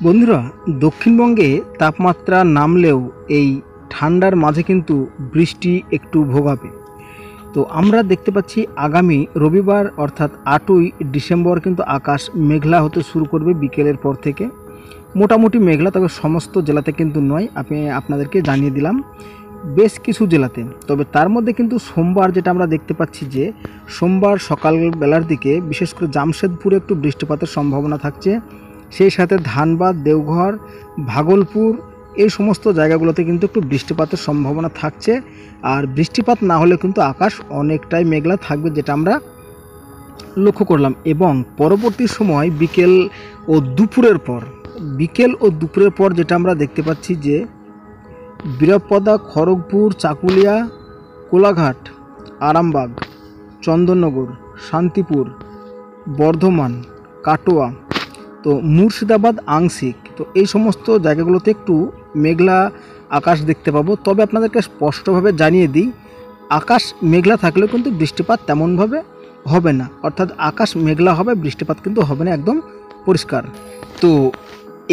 বন্ধুরা, দক্ষিণবঙ্গে তাপমাত্রা নামলেও এই ঠান্ডার মাঝে কিন্তু বৃষ্টি একটু ভোগাবে। তো আমরা দেখতে পাচ্ছি আগামী রবিবার অর্থাৎ 8ই ডিসেম্বর কিন্তু আকাশ মেঘলা হতে শুরু করবে বিকেলের পর থেকে। মোটামুটি মেঘলা, তবে সমস্ত জেলাতে কিন্তু নয়, আপনাদেরকে জানিয়ে দিলাম বেশ কিছু জেলাতে। তবে তার মধ্যে কিন্তু সোমবার যেটা আমরা দেখতে পাচ্ছি যে সোমবার সকাল বেলার দিকে বিশেষ করে জামশেদপুরে একটু বৃষ্টিপাতের সম্ভাবনা থাকছে। সেই সাথে ধানবাদ, দেওঘর, ভাগলপুর এই সমস্ত জায়গাগুলোতে কিন্তু একটু বৃষ্টিপাতের সম্ভাবনা থাকছে। আর বৃষ্টিপাত না হলে কিন্তু আকাশ অনেকটাই মেঘলা থাকবে, যেটা আমরা লক্ষ্য করলাম। এবং পরবর্তী সময় বিকেল ও দুপুরের পর যেটা আমরা দেখতে পাচ্ছি যে বীরপদা, খড়গপুর, চাকুলিয়া, কোলাঘাট, আরামবাগ, চন্দননগর, শান্তিপুর, বর্ধমান, কাটোয়া, তো মুর্শিদাবাদ আংশিক, তো এই সমস্ত জায়গাগুলোতে একটু মেঘলা আকাশ দেখতে পাবো। তবে আপনাদেরকে স্পষ্টভাবে জানিয়ে দিই, আকাশ মেঘলা থাকলেও কিন্তু বৃষ্টিপাত তেমনভাবে হবে না, অর্থাৎ আকাশ মেঘলা হবে, বৃষ্টিপাত কিন্তু হবে না, একদম পরিষ্কার। তো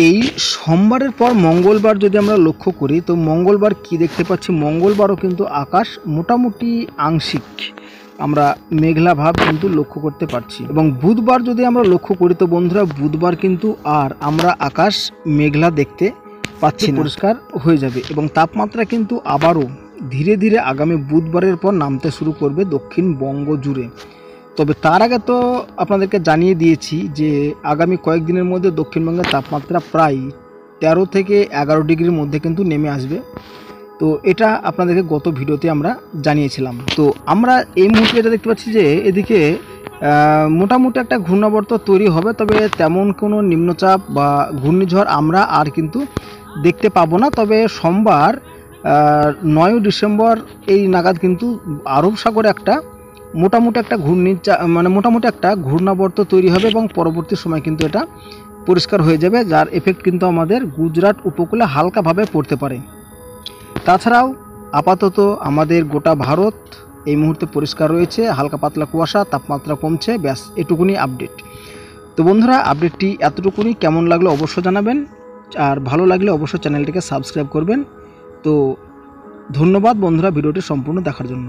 এই সোমবারের পর মঙ্গলবার যদি আমরা লক্ষ্য করি, তো মঙ্গলবার কি দেখতে পাচ্ছি, মঙ্গলবারও কিন্তু আকাশ মোটামুটি আংশিক আমরা মেঘলা ভাব কিন্তু লক্ষ্য করতে পারছি। এবং বুধবার যদি আমরা লক্ষ্য করি, তো বন্ধুরা বুধবার কিন্তু আর আমরা আকাশ মেঘলা দেখতে পাচ্ছি না, পরিষ্কার হয়ে যাবে। এবং তাপমাত্রা কিন্তু আবারও ধীরে ধীরে আগামী বুধবারের পর নামতে শুরু করবে দক্ষিণবঙ্গ জুড়ে। তবে তার আগে তো আপনাদেরকে জানিয়ে দিয়েছি যে আগামী কয়েকদিনের মধ্যে দক্ষিণবঙ্গের তাপমাত্রা প্রায় 13 থেকে 11 ডিগ্রির মধ্যে কিন্তু নেমে আসবে। তো এটা আপনাদেরকে গত ভিডিওতে আমরা জানিয়েছিলাম। তো আমরা এই মুহূর্তে যেটা দেখতে পাচ্ছি যে এদিকে মোটামুটি একটা ঘূর্ণাবর্ত তৈরি হবে, তবে তেমন কোনো নিম্নচাপ বা ঘূর্ণিঝড় আমরা আর কিন্তু দেখতে পাবো না। তবে সোমবার 9 ডিসেম্বর এই নাগাদ কিন্তু আরব সাগরে একটা মোটামুটি একটা ঘূর্ণাবর্ত তৈরি হবে এবং পরবর্তী সময় কিন্তু এটা পরিষ্কার হয়ে যাবে, যার এফেক্ট কিন্তু আমাদের গুজরাট উপকূলে হালকাভাবে পড়তে পারে। তাছাড়াও আপাতত আমাদের গোটা ভারত এই মুহূর্তে পরিষ্কার রয়েছে, হালকা পাতলা কুয়াশা, তাপমাত্রা কমছে, ব্যাস এটুকুনি আপডেট। তো বন্ধুরা, আপডেটটি এতটুকুনি। কেমন লাগলো অবশ্যই জানাবেন, আর ভালো লাগলে অবশ্যই চ্যানেলটিকে সাবস্ক্রাইব করবেন। তো ধন্যবাদ বন্ধুরা ভিডিওটি সম্পূর্ণ দেখার জন্য।